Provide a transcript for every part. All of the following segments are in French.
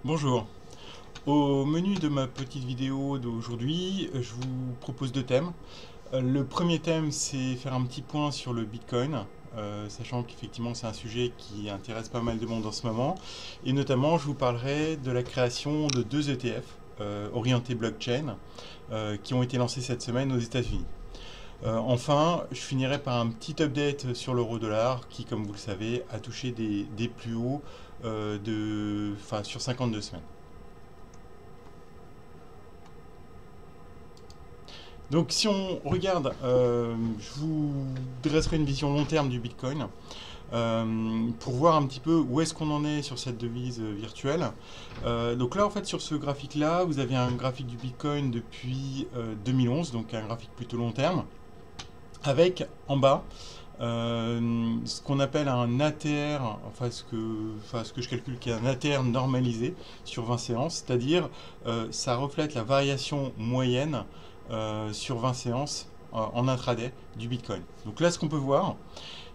Bonjour. Au menu de ma petite vidéo d'aujourd'hui, je vous propose deux thèmes. Le premier thème, c'est faire un petit point sur le Bitcoin, sachant qu'effectivement c'est un sujet qui intéresse pas mal de monde en ce moment. Et notamment, je vous parlerai de la création de deux ETF orientés blockchain qui ont été lancés cette semaine aux États-Unis. Enfin, je finirai par un petit update sur l'euro-dollar qui, comme vous le savez, a touché des plus hauts sur 52 semaines. Donc si on regarde, je vous dresserai une vision long terme du Bitcoin pour voir un petit peu où est-ce qu'on en est sur cette devise virtuelle. Donc là en fait sur ce graphique là, vous avez un graphique du Bitcoin depuis 2011, donc un graphique plutôt long terme, avec en bas ce qu'on appelle un ATR, ce que je calcule qui est un ATR normalisé sur 20 séances, c'est-à-dire ça reflète la variation moyenne sur 20 séances en intraday du Bitcoin. Donc là, ce qu'on peut voir,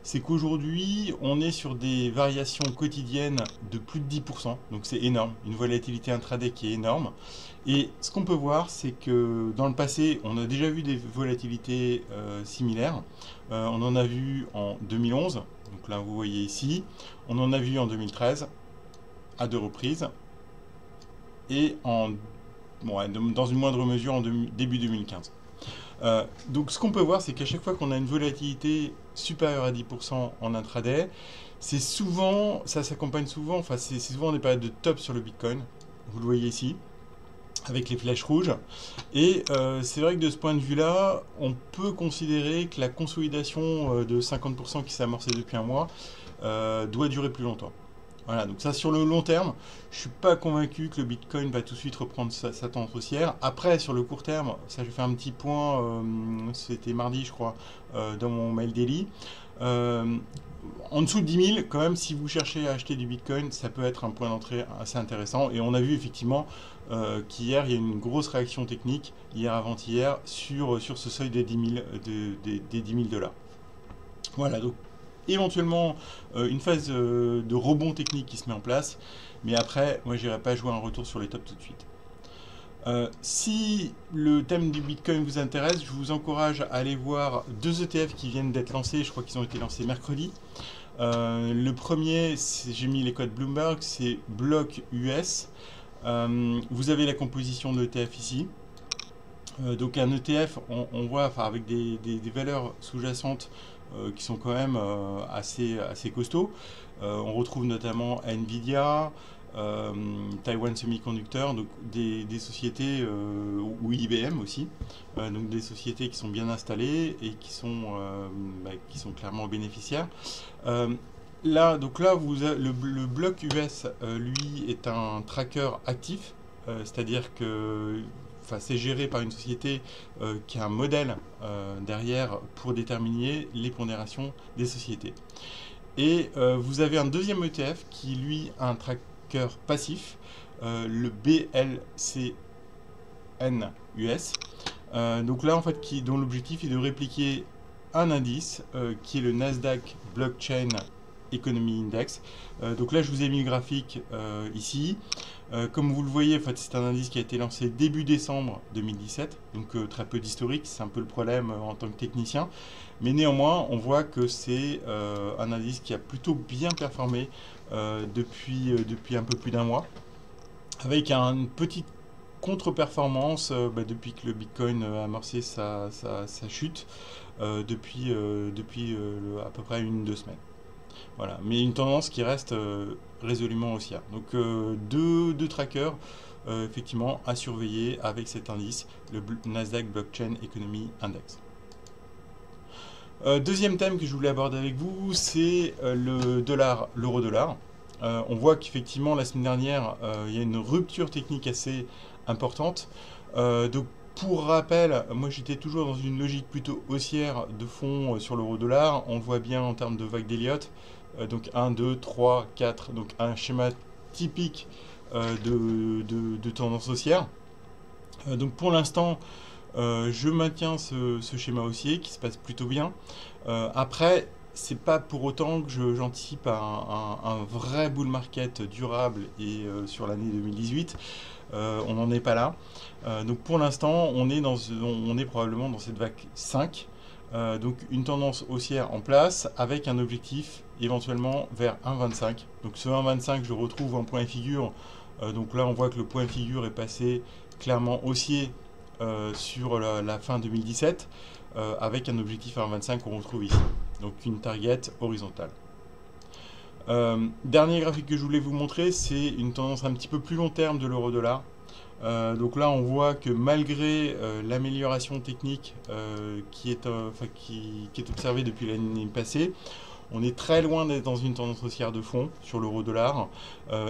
c'est qu'aujourd'hui, on est sur des variations quotidiennes de plus de 10%, donc c'est énorme, une volatilité intraday qui est énorme. Et ce qu'on peut voir, c'est que dans le passé, on a déjà vu des volatilités similaires. On en a vu en 2011, donc là vous voyez ici, on en a vu en 2013 à deux reprises, et dans une moindre mesure en début 2015. Donc ce qu'on peut voir, c'est qu'à chaque fois qu'on a une volatilité supérieure à 10% en intraday, ça s'accompagne souvent, c'est souvent des périodes de top sur le Bitcoin. Vous le voyez ici, avec les flèches rouges. Et c'est vrai que de ce point de vue-là, on peut considérer que la consolidation de 50% qui s'est amorcée depuis un mois doit durer plus longtemps. Voilà, donc ça sur le long terme, je suis pas convaincu que le Bitcoin va tout de suite reprendre sa tendance haussière. Après, sur le court terme, ça j'ai fait un petit point, c'était mardi je crois, dans mon mail daily. Euh, En dessous de 10 000, quand même, si vous cherchez à acheter du Bitcoin, ça peut être un point d'entrée assez intéressant. Et on a vu effectivement qu'hier, il y a une grosse réaction technique, hier avant-hier, sur ce seuil des 10 000, des 10 000 dollars. Voilà, donc éventuellement une phase de rebond technique qui se met en place. Mais après, moi, j'irai pas jouer un retour sur les tops tout de suite. Si le thème du Bitcoin vous intéresse, je vous encourage à aller voir deux ETF qui viennent d'être lancés. Je crois qu'ils ont été lancés mercredi. Le premier, j'ai mis les codes Bloomberg, c'est Block US. Vous avez la composition de l'ETF ici. Donc un ETF, on voit avec des valeurs sous-jacentes qui sont quand même assez costauds. On retrouve notamment Nvidia, Taiwan Semiconductor, donc des sociétés, ou IBM aussi, donc des sociétés qui sont bien installées et qui sont clairement bénéficiaires. Euh, donc là le bloc US, lui, est un tracker actif, c'est-à-dire que c'est géré par une société qui a un modèle derrière pour déterminer les pondérations des sociétés. Et vous avez un deuxième ETF qui, lui, a un tracker passif, le BLCN US. Donc là, en fait, dont l'objectif est de répliquer un indice qui est le Nasdaq Blockchain Economy Index. Donc là, je vous ai mis le graphique ici. Comme vous le voyez, en fait, c'est un indice qui a été lancé début décembre 2017, donc très peu d'historique, c'est un peu le problème en tant que technicien. Mais néanmoins, on voit que c'est un indice qui a plutôt bien performé depuis un peu plus d'un mois, avec une petite contre-performance depuis que le Bitcoin a amorcé sa chute depuis à peu près 1 ou 2 semaines. Voilà, mais une tendance qui reste résolument haussière. Donc deux trackers effectivement à surveiller avec cet indice, le Nasdaq Blockchain Economy Index. Deuxième thème que je voulais aborder avec vous, c'est l'euro-dollar. On voit qu'effectivement la semaine dernière, il y a une rupture technique assez importante. Donc pour rappel, moi j'étais toujours dans une logique plutôt haussière de fond sur l'euro-dollar. On le voit bien en termes de vague d'Elliott. Donc 1, 2, 3, 4. Donc un schéma typique de tendance haussière. Donc pour l'instant, je maintiens ce schéma haussier qui se passe plutôt bien. Après, c'est pas pour autant que j'anticipe un vrai bull market durable et sur l'année 2018. On n'en est pas là. Donc pour l'instant, on est probablement dans cette vague 5. Donc une tendance haussière en place avec un objectif éventuellement vers 1,25. Donc ce 1,25, je le retrouve en point figure. Donc là, on voit que le point figure est passé clairement haussier sur la fin 2017 avec un objectif à 1,25 qu'on retrouve ici. Donc une target horizontale. Dernier graphique que je voulais vous montrer, c'est une tendance un petit peu plus long terme de l'euro-dollar. Donc là, on voit que malgré l'amélioration technique qui est observée depuis l'année passée, on est très loin d'être dans une tendance haussière de fond sur l'euro-dollar.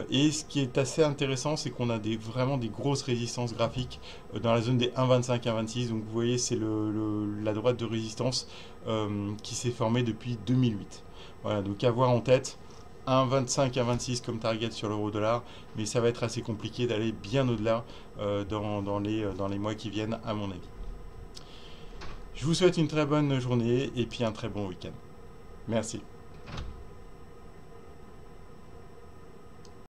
Et ce qui est assez intéressant, c'est qu'on a vraiment des grosses résistances graphiques dans la zone des 1,25, 1,26. Donc vous voyez, c'est la droite de résistance qui s'est formée depuis 2008. Voilà, donc à voir en tête. 1,25, 1,26 comme target sur l'euro-dollar, mais ça va être assez compliqué d'aller bien au-delà dans les mois qui viennent, à mon avis. Je vous souhaite une très bonne journée et puis un très bon week-end. Merci.